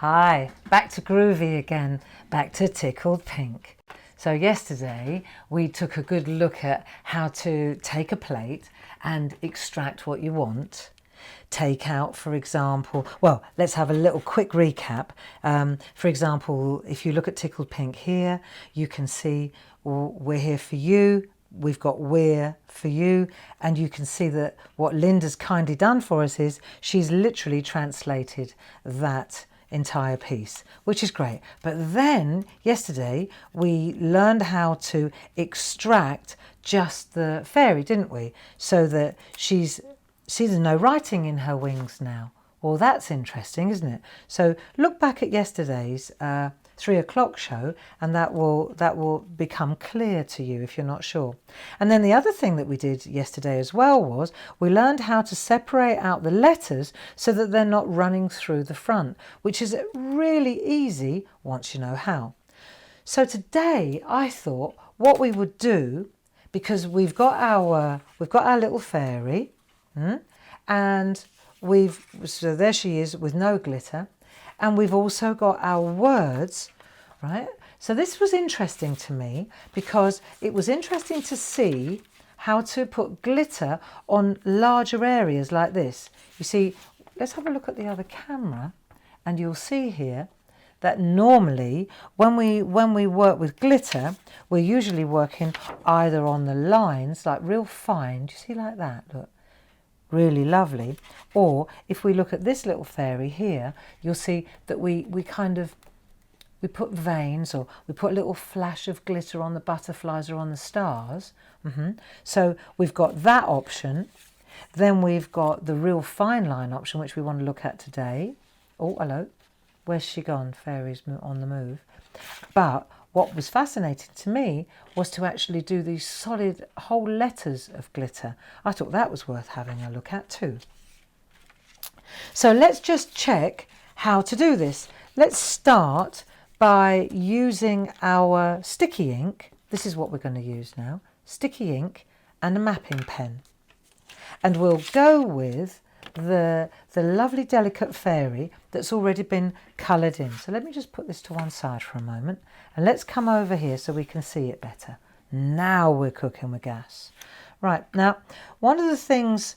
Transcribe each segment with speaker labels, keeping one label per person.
Speaker 1: Hi, back to groovy again, back to Tickled Pink. So yesterday we took a good look at how to take a plate and extract what you want. Take out, for example, well, let's have a little quick recap. For example, if you look at Tickled Pink here, you can see we're here for you. We've got we're for you, and you can see that what Linda's kindly done for us is she's literally translated that entire piece, which is great. But then yesterday we learned how to extract just the fairy, didn't we? So that there's no writing in her wings now. Well, that's interesting, isn't it? So look back at yesterday's 3 o'clock show, and that will become clear to you if you're not sure. And then the other thing that we did yesterday as well was we learned how to separate out the letters so that they're not running through the front, which is really easy once you know how. So today I thought what we would do, because we've got our little fairy, and so there she is with no glitter. And we've also got our words, right? So this was interesting to me because it was interesting to see how to put glitter on larger areas like this. You see, let's have a look at the other camera and you'll see here that normally when we work with glitter, we're usually working either on the lines, like real fine. Do you see like that? Look. Really lovely. Or if we look at this little fairy here, you'll see that we put veins, or we put a little flash of glitter on the butterflies or on the stars. So we've got that option. Then we've got the real fine line option, which we want to look at today. Oh, hello. Where's she gone? Fairy's on the move. But what was fascinating to me was to actually do these solid whole letters of glitter. I thought that was worth having a look at too. So let's just check how to do this. Let's start by using our sticky ink. This is what we're going to use now. Sticky ink and a mapping pen. And we'll go with the lovely delicate fairy that's already been coloured in. So let me just put this to one side for a moment, and let's come over here so we can see it better. Now we're cooking with gas. Right, now one of the things,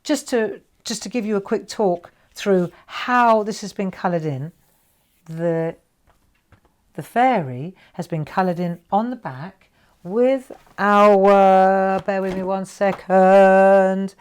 Speaker 1: just to give you a quick talk through how this has been coloured in, the fairy has been coloured in on the back with our, bear with me one second,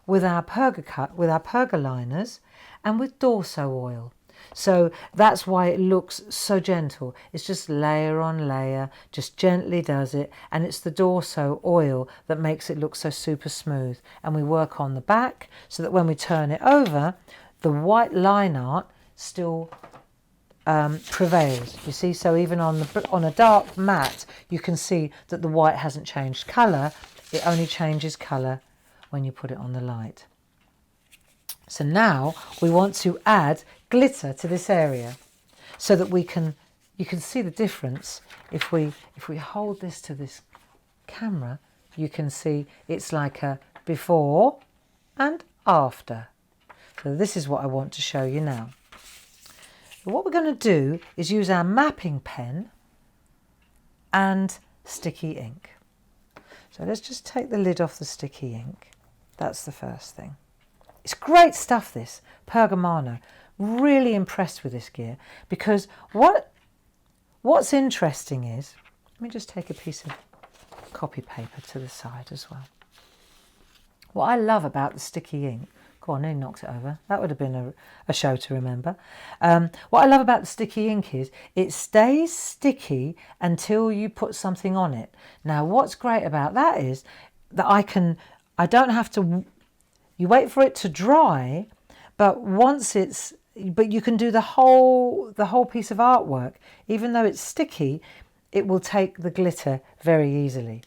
Speaker 1: with our Perga liners and with Dorso oil. So that's why it looks so gentle. It's just layer on layer, just gently does it, and it's the Dorso oil that makes it look so super smooth. And we work on the back so that when we turn it over, the white line art still prevails. You see, so even on a dark matte, you can see that the white hasn't changed colour. It only changes colour when you put it on the light. So now we want to add glitter to this area so that you can see the difference. If we hold this to this camera, you can see it's like a before and after. So this is what I want to show you now. What we're going to do is use our mapping pen and sticky ink. So let's just take the lid off the sticky ink. That's the first thing. It's great stuff, this Pergamano. Really impressed with this gear, because what's interesting is, let me just take a piece of copy paper to the side as well. What I love about the sticky ink, go on, nearly knocked it over. That would have been a show to remember. What I love about the sticky ink is it stays sticky until you put something on it. Now, what's great about that is that I don't have to, you wait for it to dry, but but you can do the whole piece of artwork. Even though it's sticky, it will take the glitter very easily.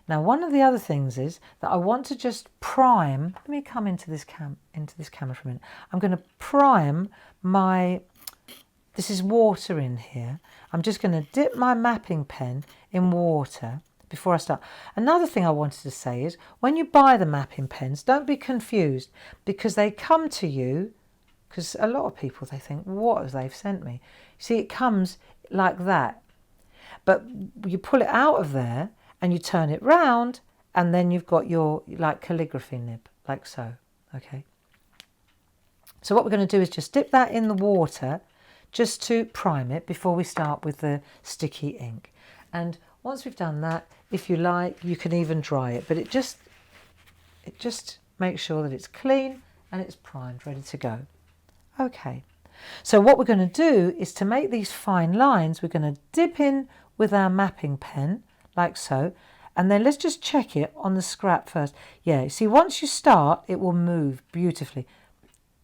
Speaker 1: Now, one of the other things is that I want to just prime, let me come into this camera for a minute. I'm going to prime this is water in here. I'm just going to dip my mapping pen in water before I start. Another thing I wanted to say is when you buy the mapping pens, don't be confused, because they come to you because a lot of people, they think, what have they sent me? See, it comes like that, but you pull it out of there and you turn it round, and then you've got your like calligraphy nib, like so. Okay, so what we're going to do is just dip that in the water just to prime it before we start with the sticky ink. And once we've done that, if you like, you can even dry it, but it just makes sure that it's clean and it's primed, ready to go. Okay, so what we're going to do is, to make these fine lines, we're going to dip in with our mapping pen like so, and then let's just check it on the scrap first. Yeah, see, once you start, it will move beautifully.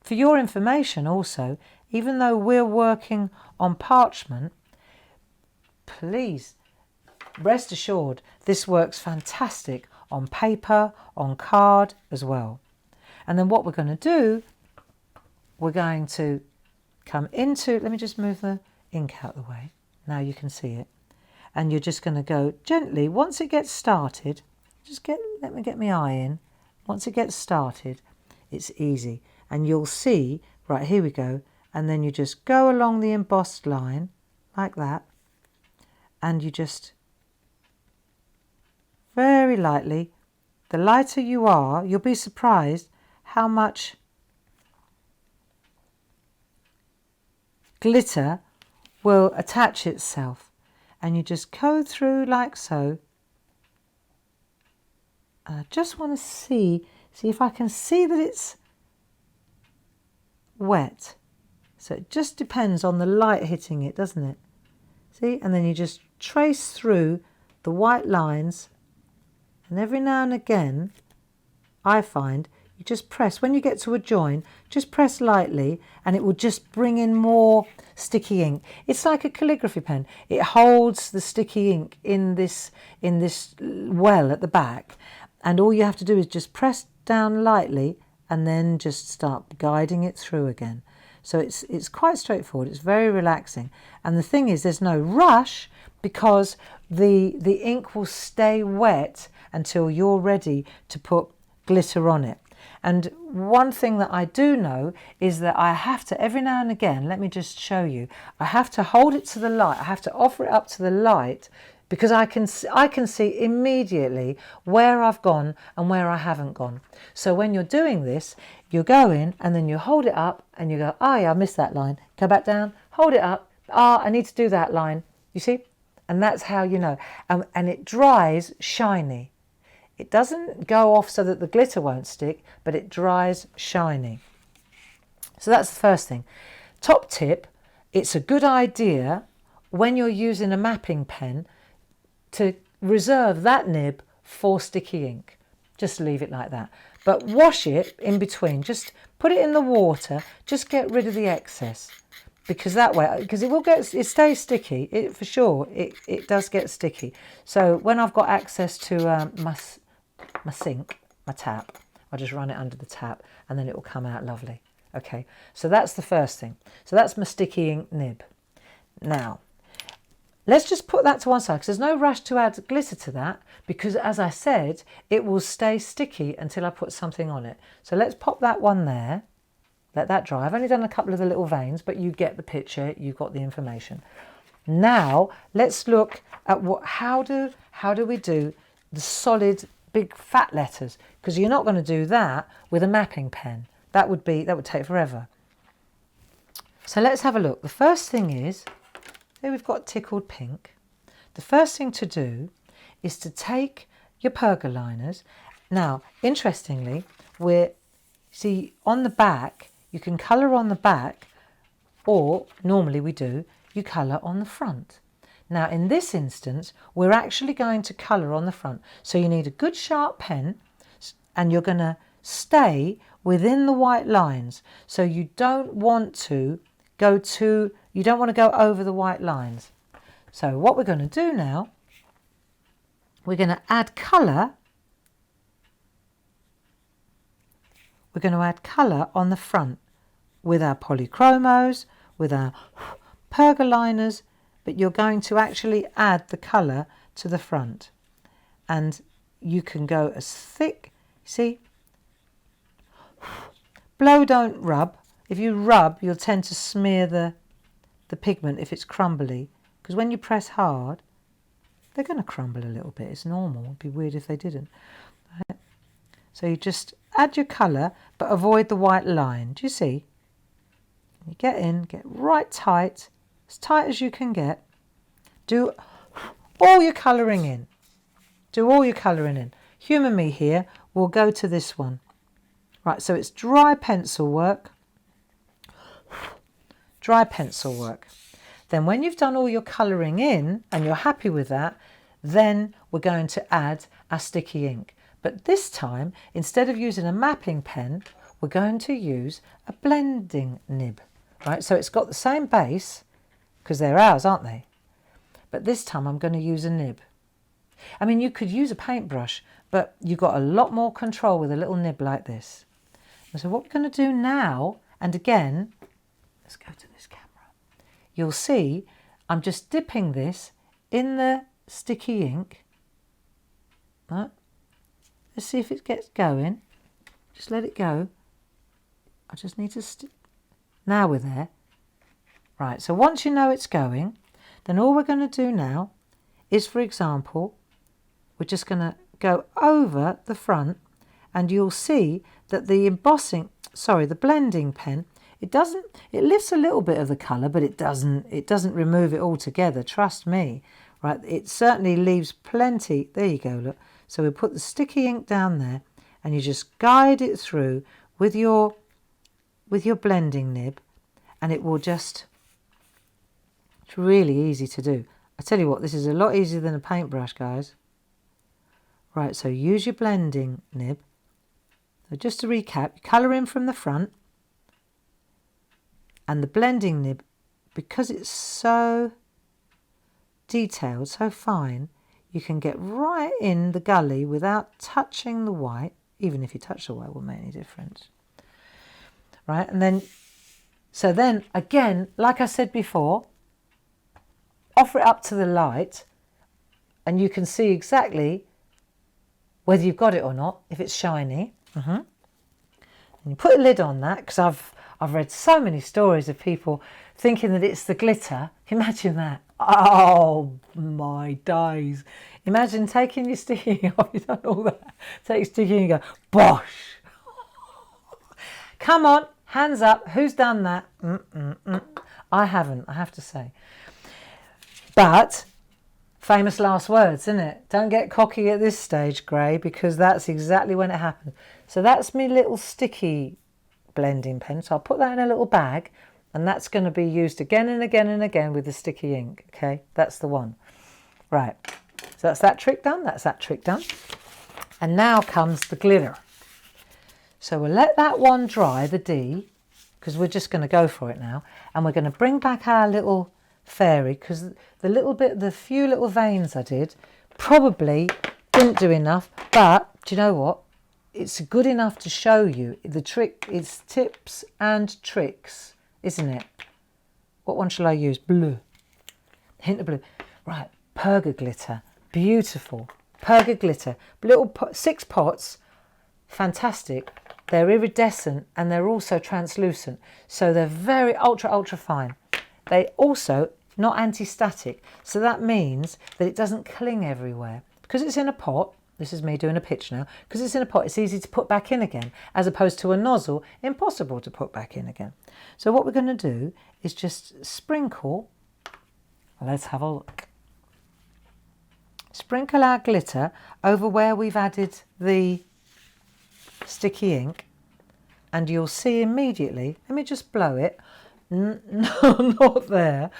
Speaker 1: For your information also, even though we're working on parchment, please rest assured this works fantastic on paper, on card as well. And then what we're going to do, we're going to come into, let me just move the ink out of the way, now you can see it, and you're just going to go gently. Once it gets started, let me get my eye in. Once it gets started, it's easy, and you'll see, right, here we go, and then you just go along the embossed line like that, and you just very lightly, the lighter you are, you'll be surprised how much glitter will attach itself, and you just go through like so. I just want to see if I can see that it's wet. So it just depends on the light hitting it, doesn't it? See, and then you just trace through the white lines, and every now and again I find you just press, when you get to a join, just press lightly and it will just bring in more sticky ink. It's like a calligraphy pen. It holds the sticky ink in this well at the back, and all you have to do is just press down lightly and then just start guiding it through again. So it's quite straightforward. It's very relaxing. And the thing is, there's no rush, because the ink will stay wet until you're ready to put glitter on it. And one thing that I do know is that I have to, every now and again, let me just show you, I have to hold it to the light. I have to offer it up to the light, because I can see immediately where I've gone and where I haven't gone. So when you're doing this, you go in and then you hold it up and you go, oh yeah, I missed that line. Go back down, hold it up. Ah, I need to do that line. You see? And that's how you know. And it dries shiny. It doesn't go off so that the glitter won't stick, but it dries shiny. So that's the first thing. Top tip, it's a good idea when you're using a mapping pen to reserve that nib for sticky ink. Just leave it like that. But wash it in between. Just put it in the water. Just get rid of the excess. Because that way, because it stays sticky. For sure, it does get sticky. So when I've got access to my sink, my tap, I'll just run it under the tap and then it will come out lovely. Okay, so that's the first thing. So that's my sticky ink nib. Now, let's just put that to one side, because there's no rush to add glitter to that, because as I said, it will stay sticky until I put something on it. So let's pop that one there, let that dry. I've only done a couple of the little veins, but you get the picture, you've got the information. Now let's look at how do we do the solid big fat letters, because you're not going to do that with a mapping pen. That would take forever. So let's have a look. The first thing is, here we've got Tickled Pink. The first thing to do is to take your Perga liners. Now, interestingly, see on the back, you can colour on the back, or normally you colour on the front. Now, in this instance, we're actually going to colour on the front. So you need a good sharp pen, and you're going to stay within the white lines. So you don't want to go over the white lines. So what we're going to do now, we're going to add colour. We're going to add colour on the front with our polychromos, with our Perga liners, but you're going to actually add the colour to the front. And you can go as thick, see? Blow, don't rub. if you rub, you'll tend to smear the pigment if it's crumbly, because when you press hard, they're going to crumble a little bit. It's normal. It'd be weird if they didn't. Right. So you just add your colour, but avoid the white line. Do you see? You get in, get right tight, as tight as you can get. Do all your colouring in. Do all your colouring in. Humour me here, we'll go to this one. Right, so it's dry pencil work. Dry pencil work. Then when you've done all your colouring in and you're happy with that, then we're going to add our sticky ink. But this time, instead of using a mapping pen, we're going to use a blending nib. Right, so it's got the same base, because they're ours, aren't they? But this time I'm going to use a nib. I mean, you could use a paintbrush, but you've got a lot more control with a little nib like this. And so what we're going to do now, and again, let's go to this camera. You'll see I'm just dipping this in the sticky ink. Right. Let's see if it gets going. Just let it go. I just need to now we're there. Right, so once you know it's going, then all we're going to do now is, for example, we're just going to go over the front, and you'll see that the the blending pen, it lifts a little bit of the colour, but it doesn't remove it altogether, trust me. Right, it certainly leaves plenty. There you go, look. So we put the sticky ink down there, and you just guide it through with your blending nib, and it will it's really easy to do. I tell you what, this is a lot easier than a paintbrush, guys. Right, so use your blending nib. So just to recap, you colour in from the front, and the blending nib, because it's so detailed, so fine, you can get right in the gully without touching the white. Even if you touch the white, it won't make any difference. Right, and then, so then again, like I said before, offer it up to the light, and you can see exactly whether you've got it or not, if it's shiny. And you put a lid on that, because I've read so many stories of people thinking that it's the glitter. Imagine that. Oh my days. Imagine taking your sticky off, you've done all that, take your sticky and go, bosh. Come on, hands up, who's done that? I haven't, I have to say. But, famous last words, isn't it? Don't get cocky at this stage, Gray, because that's exactly when it happens. So that's my little sticky blending pen. So I'll put that in a little bag, and that's going to be used again and again and again with the sticky ink. Okay, that's the one. Right, so that's that trick done. That's that trick done. And now comes the glitter. So we'll let that one dry, the D, because we're just going to go for it now. And we're going to bring back our little fairy, because the few little veins I did probably didn't do enough. But do you know what? It's good enough to show you the trick. It's tips and tricks, isn't it? What one shall I use? Blue. Hint of blue. Right, Perga glitter. Beautiful. Perga glitter. Little 6 pots. Fantastic. They're iridescent and they're also translucent. So they're very ultra fine. They also not anti-static. So that means that it doesn't cling everywhere. Because it's in a pot. This is me doing a pitch now. Because it's in a pot, it's easy to put back in again, as opposed to a nozzle, impossible to put back in again. So what we're going to do is just sprinkle. Let's have a look. Sprinkle our glitter over where we've added the sticky ink, and you'll see immediately. Let me just blow it. No, not there.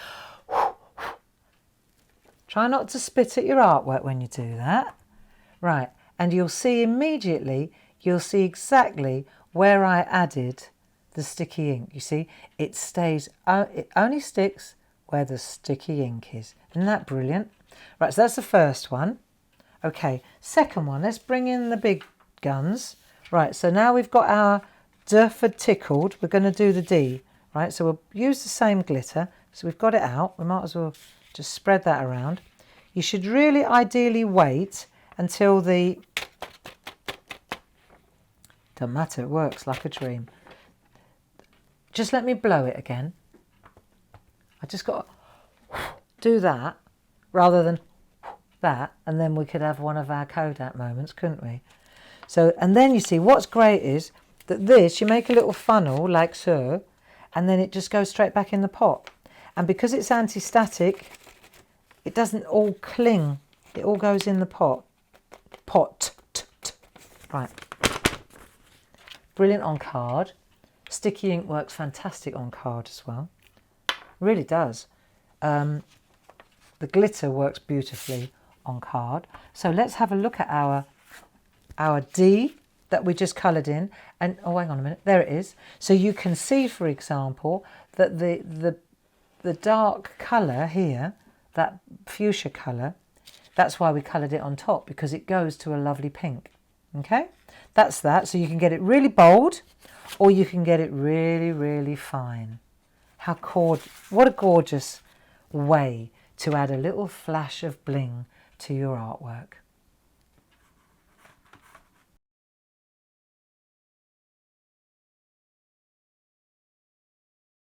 Speaker 1: Try not to spit at your artwork when you do that. Right, and you'll see immediately, you'll see exactly where I added the sticky ink. You see, it only sticks where the sticky ink is. Isn't that brilliant? Right, so that's the first one. Okay, second one, let's bring in the big guns. Right, so now we've got our D for tickled. We're going to do the D. Right, so we'll use the same glitter. So we've got it out. We might as well just spread that around. You should really ideally wait until doesn't matter, it works like a dream. Just let me blow it again. I just got to do that rather than that, and then we could have one of our Kodak moments, couldn't we? So, and then you see what's great is that this, you make a little funnel like so, and then it just goes straight back in the pot. And because it's anti-static, it doesn't all cling. It all goes in the pot. Right. Brilliant on card. Sticky ink works fantastic on card as well. Really does. The glitter works beautifully on card. So let's have a look at our D that we just coloured in. And oh, hang on a minute. There it is. So you can see, for example, that the dark colour here, that fuchsia colour, that's why we coloured it on top, because it goes to a lovely pink. Okay, that's that. So you can get it really bold, or you can get it really, really fine. What a gorgeous way to add a little flash of bling to your artwork.